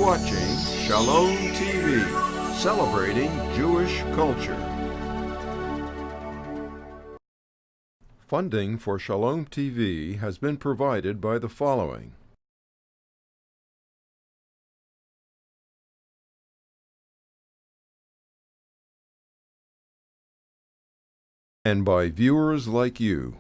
watching Shalom TV, celebrating Jewish culture. Funding for Shalom TV has been provided by the following: and by viewers like you.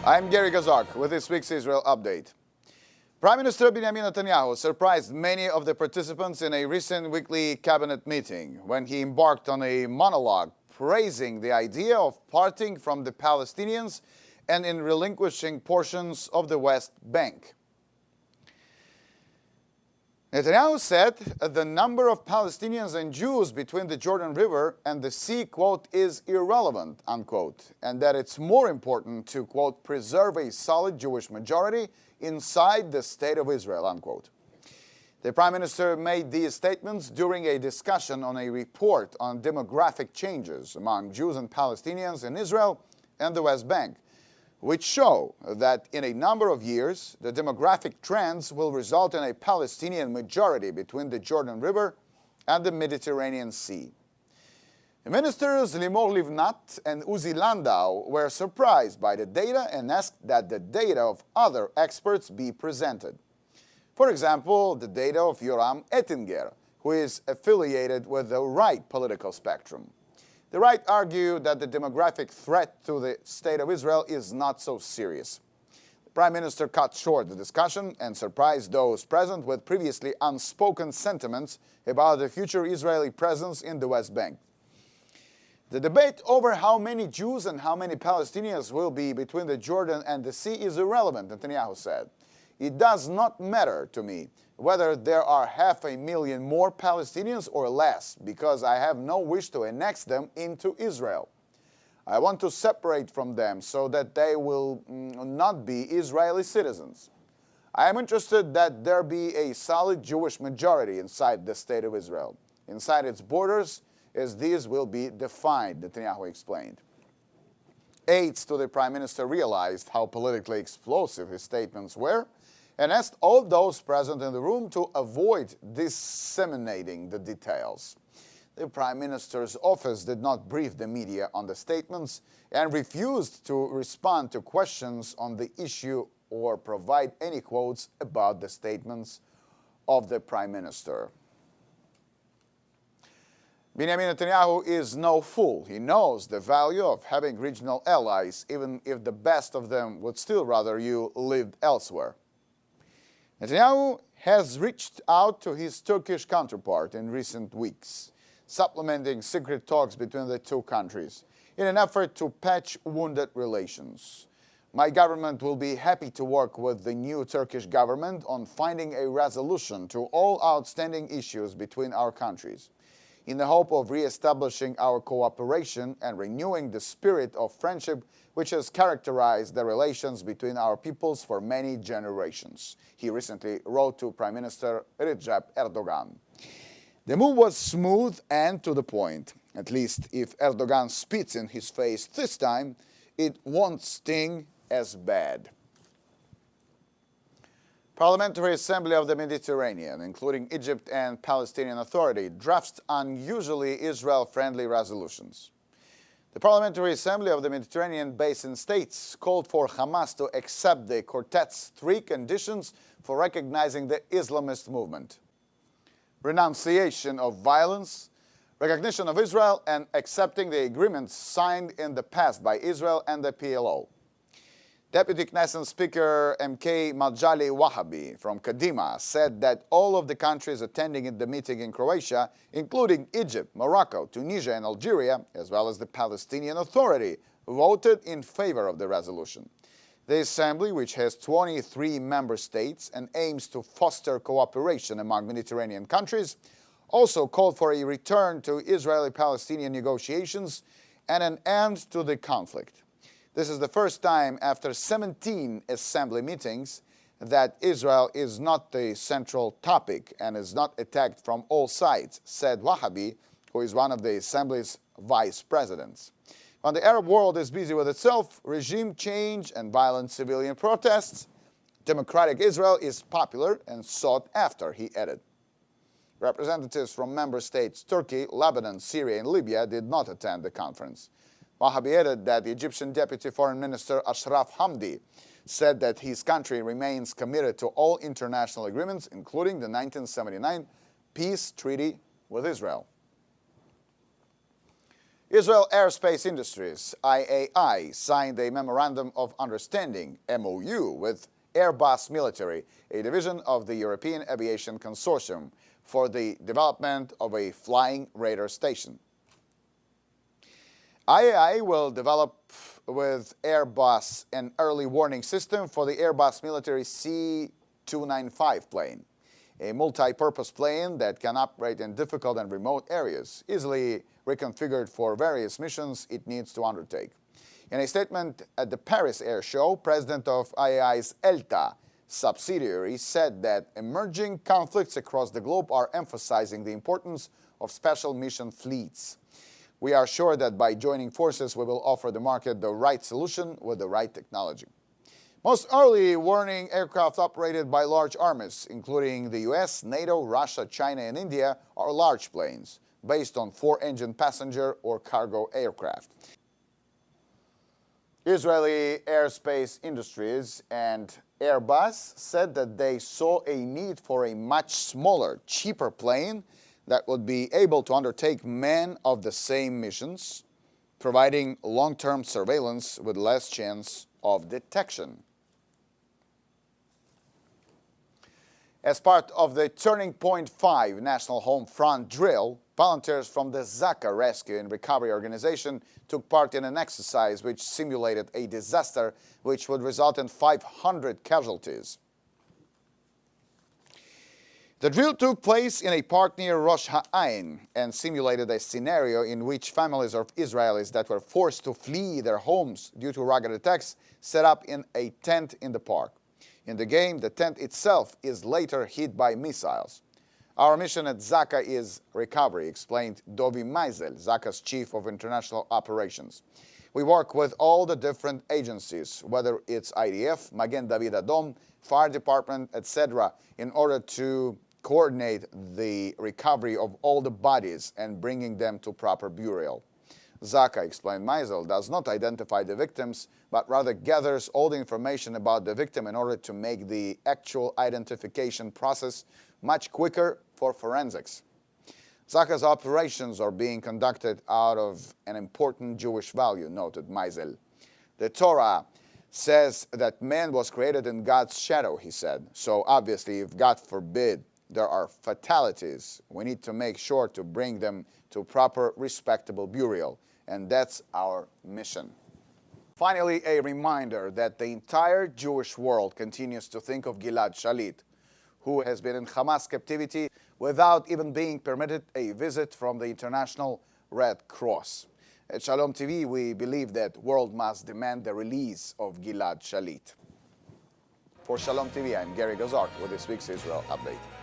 I'm Gary Gazark with this week's Israel Update. Prime Minister Benjamin Netanyahu surprised many of the participants in a recent weekly cabinet meeting when he embarked on a monologue praising the idea of parting from the Palestinians and in relinquishing portions of the West Bank. Netanyahu said the number of Palestinians and Jews between the Jordan River and the sea, quote, is irrelevant, unquote, and that it's more important to, quote, preserve a solid Jewish majority inside the State of Israel, unquote. The Prime Minister made these statements during a discussion on a report on demographic changes among Jews and Palestinians in Israel and the West Bank, which show that in a number of years, the demographic trends will result in a Palestinian majority between the Jordan River and the Mediterranean Sea. The ministers Limor Livnat and Uzi Landau were surprised by the data and asked that the data of other experts be presented. For example, the data of Yoram Ettinger, who is affiliated with the right political spectrum. The right argued that the demographic threat to the State of Israel is not so serious. The Prime Minister cut short the discussion and surprised those present with previously unspoken sentiments about the future Israeli presence in the West Bank. The debate over how many Jews and how many Palestinians will be between the Jordan and the sea is irrelevant, Netanyahu said. It does not matter to me whether there are 500,000 more Palestinians or less, because I have no wish to annex them into Israel. I want to separate from them so that they will not be Israeli citizens. I am interested that there be a solid Jewish majority inside the State of Israel, inside its borders, as these will be defined, Netanyahu explained. Aides to the Prime Minister realized how politically explosive his statements were and asked all those present in the room to avoid disseminating the details. The Prime Minister's office did not brief the media on the statements and refused to respond to questions on the issue or provide any quotes about the statements of the Prime Minister. Benjamin Netanyahu is no fool. He knows the value of having regional allies, even if the best of them would still rather you lived elsewhere. Netanyahu has reached out to his Turkish counterpart in recent weeks, supplementing secret talks between the two countries in an effort to patch wounded relations. My government will be happy to work with the new Turkish government on finding a resolution to all outstanding issues between our countries, in the hope of re-establishing our cooperation and renewing the spirit of friendship which has characterized the relations between our peoples for many generations, he recently wrote to Prime Minister Recep Erdogan. The move was smooth and to the point. At least if Erdogan spits in his face this time, it won't sting as bad. Parliamentary Assembly of the Mediterranean, including Egypt and Palestinian Authority, drafts unusually Israel-friendly resolutions. The Parliamentary Assembly of the Mediterranean Basin States called for Hamas to accept the quartet's three conditions for recognizing the Islamist movement: renunciation of violence, recognition of Israel, and accepting the agreements signed in the past by Israel and the PLO. Deputy Knesset Speaker MK Maljali Wahabi from Kadima said that all of the countries attending the meeting in Croatia, including Egypt, Morocco, Tunisia, and Algeria, as well as the Palestinian Authority, voted in favor of the resolution. The Assembly, which has 23 member states and aims to foster cooperation among Mediterranean countries, also called for a return to Israeli-Palestinian negotiations and an end to the conflict. This is the first time after 17 Assembly meetings that Israel is not the central topic and is not attacked from all sides, said Wahabi, who is one of the Assembly's vice presidents. When the Arab world is busy with itself, regime change and violent civilian protests, democratic Israel is popular and sought after, he added. Representatives from member states Turkey, Lebanon, Syria, and Libya did not attend the conference. Wahhabi added that the Egyptian Deputy Foreign Minister Ashraf Hamdi said that his country remains committed to all international agreements, including the 1979 peace treaty with Israel. Israel Aerospace Industries, IAI, signed a Memorandum of Understanding, MOU, with Airbus Military, a division of the European Aviation Consortium, for the development of a flying radar station. IAI will develop with Airbus an early warning system for the Airbus Military C295 plane, a multi-purpose plane that can operate in difficult and remote areas, easily reconfigured for various missions it needs to undertake. In a statement at the Paris Air Show, President of IAI's ELTA subsidiary said that emerging conflicts across the globe are emphasizing the importance of special mission fleets. We are sure that by joining forces, we will offer the market the right solution with the right technology. Most early warning aircraft operated by large armies, including the US, NATO, Russia, China, and India, are large planes based on 4-engine passenger or cargo aircraft. Israeli Aerospace Industries and Airbus said that they saw a need for a much smaller, cheaper plane that would be able to undertake many of the same missions, providing long-term surveillance with less chance of detection. As part of the Turning Point 5 National Home Front drill, volunteers from the Zaka Rescue and Recovery Organization took part in an exercise which simulated a disaster which would result in 500 casualties. The drill took place in a park near Rosh Ha'ain and simulated a scenario in which families of Israelis that were forced to flee their homes due to rocket attacks set up in a tent in the park. In the game, the tent itself is later hit by missiles. Our mission at Zaka is recovery, explained Dovi Meisel, Zaka's chief of international operations. We work with all the different agencies, whether it's IDF, Magen David Adom, fire department, etc., in order to coordinate the recovery of all the bodies and bringing them to proper burial. Zaka, explained Meisel, does not identify the victims, but rather gathers all the information about the victim in order to make the actual identification process much quicker for forensics. Zaka's operations are being conducted out of an important Jewish value, noted Meisel. The Torah says that man was created in God's shadow, he said. So obviously, if God forbid there are fatalities, we need to make sure to bring them to proper, respectable burial. And that's our mission. Finally, a reminder that the entire Jewish world continues to think of Gilad Shalit, who has been in Hamas captivity without even being permitted a visit from the International Red Cross. At Shalom TV, we believe that the world must demand the release of Gilad Shalit. For Shalom TV, I'm Gary Gazart with this week's Israel Update.